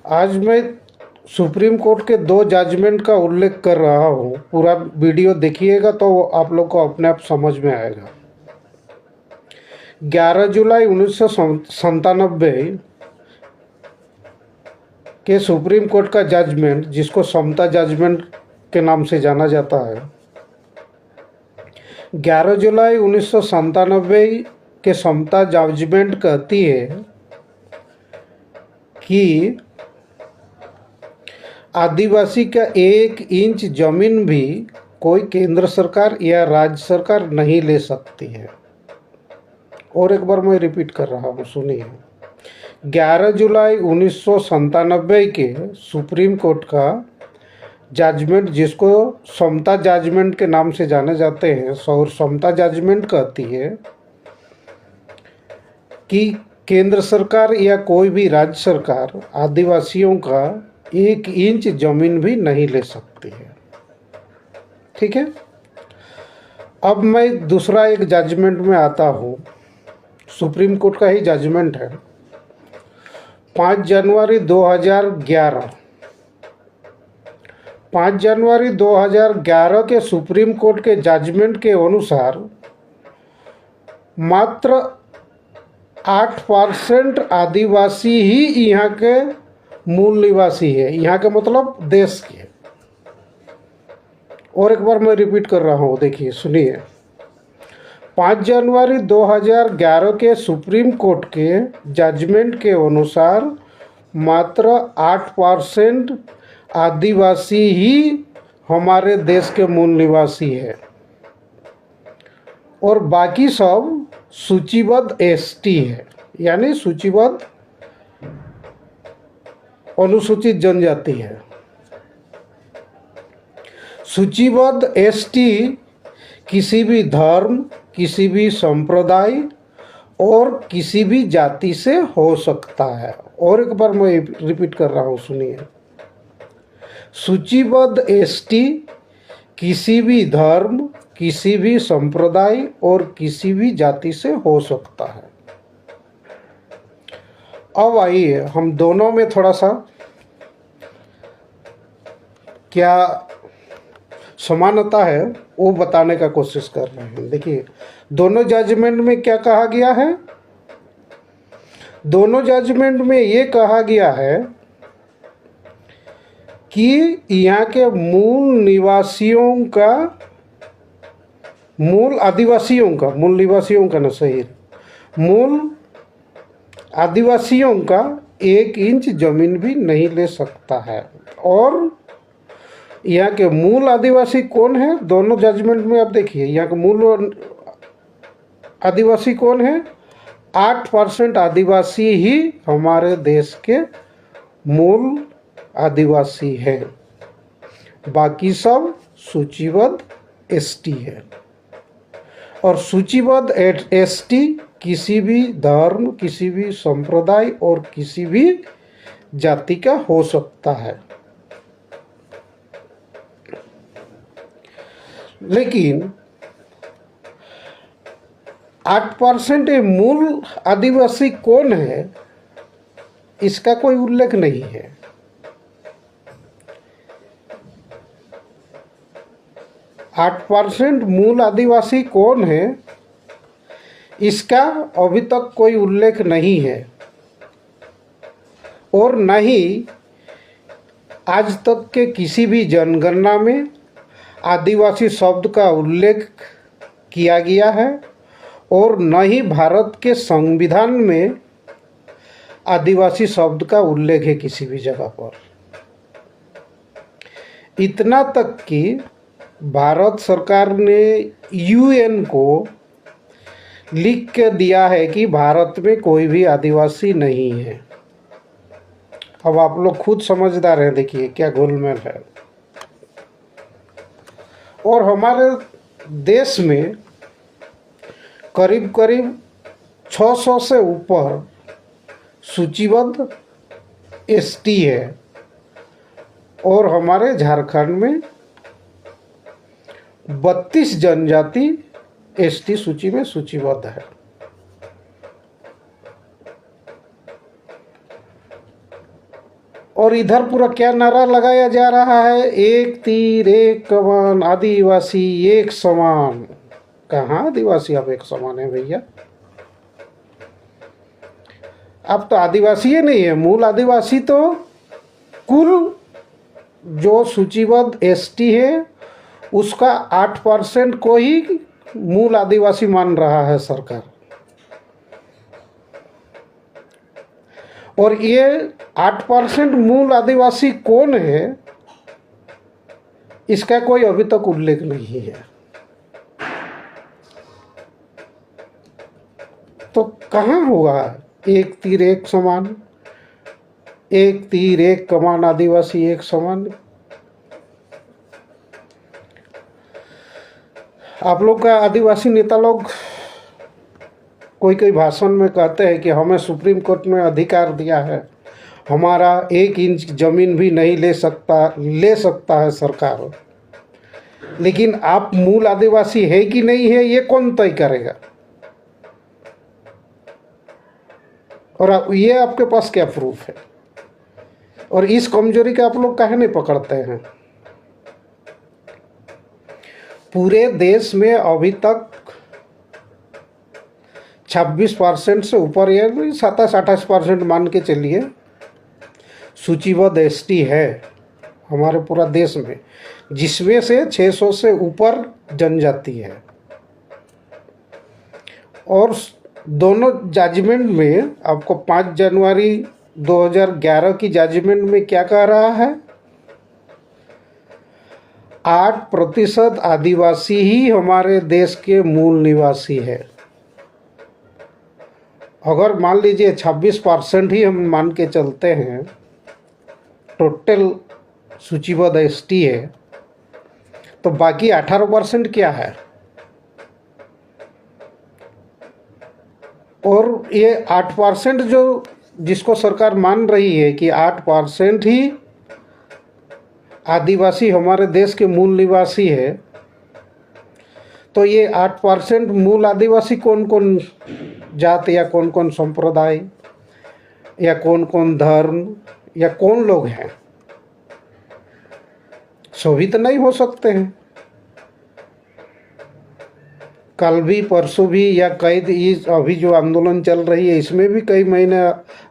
आज मैं supreme court के दो जजमेंट का उल्लेख कर रहा हूँ। पूरा वीडियो देखिएगा तो आप लोग को अपने आप समझ में आएगा। 11 जुलाई 1997 के सुप्रीम कोर्ट का जजमेंट, जिसको समता जजमेंट के नाम से जाना जाता है, 11 जुलाई 1997 के समता जजमेंट कहती है कि आदिवासी का 1 इंच जमीन भी कोई केंद्र सरकार या राज्य सरकार नहीं ले सकती है। और एक बार मैं रिपीट कर रहा हूँ, सुनिए। 11 जुलाई 1997 के सुप्रीम कोर्ट का जजमेंट, जिसको समता जजमेंट के नाम से जाने जाते हैं, और समता जजमेंट कहती है कि केंद्र सरकार या कोई भी राज्य सरकार आदिवासियों का 1 इंच जमीन भी नहीं ले सकती है। ठीक है। अब मैं दूसरा एक जजमेंट में आता हूँ। सुप्रीम कोर्ट का ही जजमेंट है। 5 जनवरी 2011 के सुप्रीम कोर्ट के जजमेंट के अनुसार मात्र 8% आदिवासी ही यहाँ के मूल निवासी है। यहाँ के मतलब देश के। और एक बार मैं रिपीट कर रहा हूँ, देखिए, सुनिए। 5 जनवरी 2011 के सुप्रीम कोर्ट के जजमेंट के अनुसार मात्र 8% आदिवासी ही हमारे देश के मूल निवासी है और बाकी सब सूचीबद्ध एसटी है, यानी सूचीबद्ध अनुसूचित जनजाति है। सूचीबद्ध एसटी किसी भी धर्म, किसी भी संप्रदाय और किसी भी जाति से हो सकता है। और एक बार मैं रिपीट कर रहा हूँ, सुनिए। सूचीबद्ध एसटी किसी भी धर्म, किसी भी संप्रदाय और किसी भी जाति से हो सकता है। अब आइए हम दोनों में थोड़ा सा क्या समानता है वो बताने का कोशिश कर रहे हैं। देखिए, दोनों जजमेंट में क्या कहा गया है। दोनों जजमेंट में ये कहा गया है कि यहाँ के मूल निवासियों का, मूल निवासियों का ना, सही, मूल आदिवासियों का 1 इंच जमीन भी नहीं ले सकता है। और यहाँ के मूल आदिवासी कौन है, दोनों जजमेंट में आप देखिए, यहाँ के मूल आदिवासी कौन है। 8% आदिवासी ही हमारे देश के मूल आदिवासी हैं, बाकी सब सूचीबद्ध एसटी है। और सूचीबद्ध एसटी किसी भी धर्म, किसी भी संप्रदाय और किसी भी जाति का हो सकता है। लेकिन 8% मूल आदिवासी कौन है, इसका कोई उल्लेख नहीं है। 8% मूल आदिवासी कौन है, इसका अभी तक कोई उल्लेख नहीं है। और न ही आज तक के किसी भी जनगणना में आदिवासी शब्द का उल्लेख किया गया है और न ही भारत के संविधान में आदिवासी शब्द का उल्लेख है किसी भी जगह पर। इतना तक कि भारत सरकार ने यूएन को लिख के दिया है कि भारत में कोई भी आदिवासी नहीं है। अब आप लोग खुद समझदार हैं, देखिए क्या गोलमेल है। और हमारे देश में करीब करीब 600 से ऊपर सूचीबद्ध एसटी है और हमारे झारखंड में 32 जनजाति एसटी सूची में सूचीबद्ध है। और इधर पूरा क्या नारा लगाया जा रहा है, एक तीर एक कमान आदिवासी एक समान। कहाँ आदिवासी अब एक समान है भैया? अब तो आदिवासी ही नहीं है, मूल आदिवासी तो कुल जो सूचीबद्ध एसटी है उसका 8% को ही मूल आदिवासी मान रहा है सरकार। और ये 8% मूल आदिवासी कौन है, इसका कोई अभी तक उल्लेख नहीं है। तो कहाँ हुआ एक तीर एक समान, एक तीर एक कमान आदिवासी एक समान? आप लोग का आदिवासी नेता लोग कोई कोई भाषण में कहते हैं कि हमें सुप्रीम कोर्ट ने अधिकार दिया है, हमारा 1 इंच जमीन भी नहीं ले सकता है सरकार। लेकिन आप मूल आदिवासी है कि नहीं है ये कौन तय करेगा? और ये आपके पास क्या प्रूफ है? और इस कमजोरी का आप लोग काहे नहीं पकड़ते हैं? पूरे देश में अभी तक 26% से ऊपर या 27-28% मान के चलिए सूचीबद्ध एसटी है हमारे पूरा देश में, जिसमें से 600 से ऊपर जनजाति है। और दोनों जजमेंट में आपको 5 जनवरी 2011 की जजमेंट में क्या कह रहा है, 8% आदिवासी ही हमारे देश के मूल निवासी है। अगर मान लीजिए 26% ही हम मान के चलते हैं टोटल सूचीबद्ध एसटी है, तो बाकी 18% क्या है? और ये 8% जो जिसको सरकार मान रही है कि 8% ही आदिवासी हमारे देश के मूल निवासी है, तो ये 8% मूल आदिवासी कौन कौन जात या कौन कौन संप्रदाय या कौन कौन धर्म या कौन लोग हैं? सभी तो नहीं हो सकते हैं। कल भी परसों भी या कई अभी जो आंदोलन चल रही है इसमें भी कई मैंने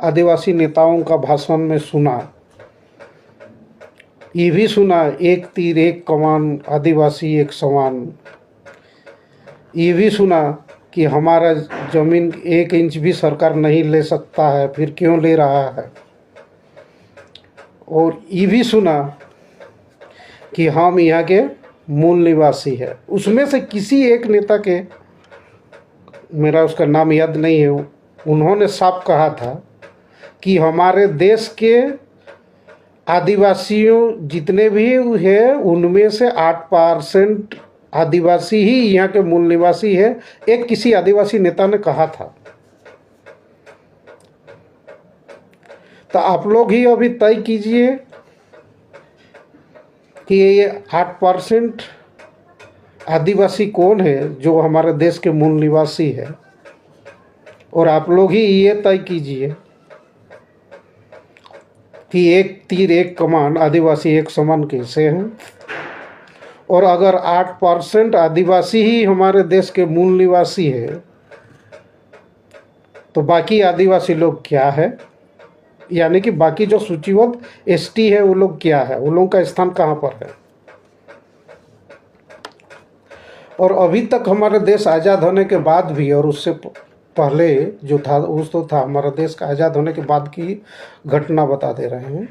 आदिवासी नेताओं का भाषण में सुना, ये भी सुना एक तीर एक कमान आदिवासी एक समान। ये भी सुना कि हमारा ज़मीन 1 इंच भी सरकार नहीं ले सकता है, फिर क्यों ले रहा है। और ये भी सुना कि हम यहाँ के मूल निवासी है। उसमें से किसी एक नेता के, मेरा उसका नाम याद नहीं है, उन्होंने साफ कहा था कि हमारे देश के आदिवासियों जितने भी हैं उनमें से 8% आदिवासी ही यहाँ के मूल निवासी है। एक किसी आदिवासी नेता ने कहा था। तो आप लोग ही अभी तय कीजिए कि ये 8% आदिवासी कौन है जो हमारे देश के मूल निवासी है, और आप लोग ही ये तय कीजिए कि एक तीर एक कमान आदिवासी एक समान कैसे हैं। और अगर 8% आदिवासी ही हमारे देश के मूल निवासी है, तो बाकी आदिवासी लोग क्या है? यानी कि बाकी जो सूचीबद्ध एसटी है वो लोग क्या है? वो लोगों का स्थान कहाँ पर है? और अभी तक हमारे देश आज़ाद होने के बाद भी, और उससे पहले जो था उस तो था, हमारा देश का आज़ाद होने के बाद की घटना बता दे रहे हैं।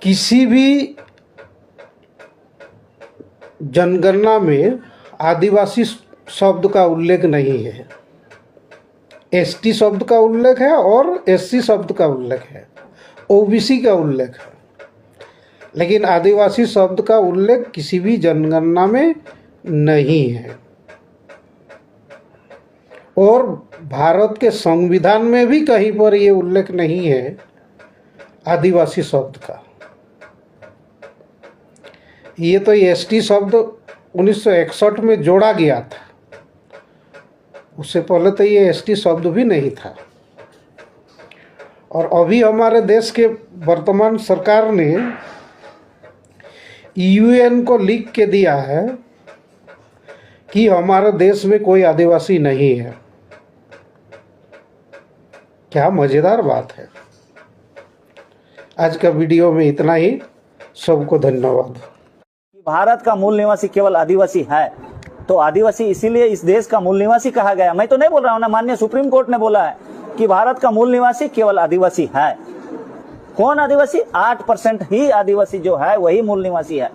किसी भी जनगणना में आदिवासी शब्द का उल्लेख नहीं है, एसटी शब्द का उल्लेख है और एससी शब्द का उल्लेख है, ओबीसी का उल्लेख है, लेकिन आदिवासी शब्द का उल्लेख किसी भी जनगणना में नहीं है। और भारत के संविधान में भी कहीं पर ये उल्लेख नहीं है आदिवासी शब्द का। ये तो एसटी शब्द 1961 में जोड़ा गया था, उससे पहले तो ये एसटी शब्द भी नहीं था। और अभी हमारे देश के वर्तमान सरकार ने यूएन को लिख के दिया है कि हमारे देश में कोई आदिवासी नहीं है। क्या मज़ेदार बात है। आज का वीडियो में इतना ही। सबको धन्यवाद। भारत का मूल निवासी केवल आदिवासी है, तो आदिवासी इसीलिए इस देश का मूल निवासी कहा गया। मैं तो नहीं बोल रहा हूं ना, माननीय सुप्रीम कोर्ट ने बोला है कि भारत का मूल निवासी केवल आदिवासी है। कौन आदिवासी? 8% ही आदिवासी जो है वही मूल निवासी है।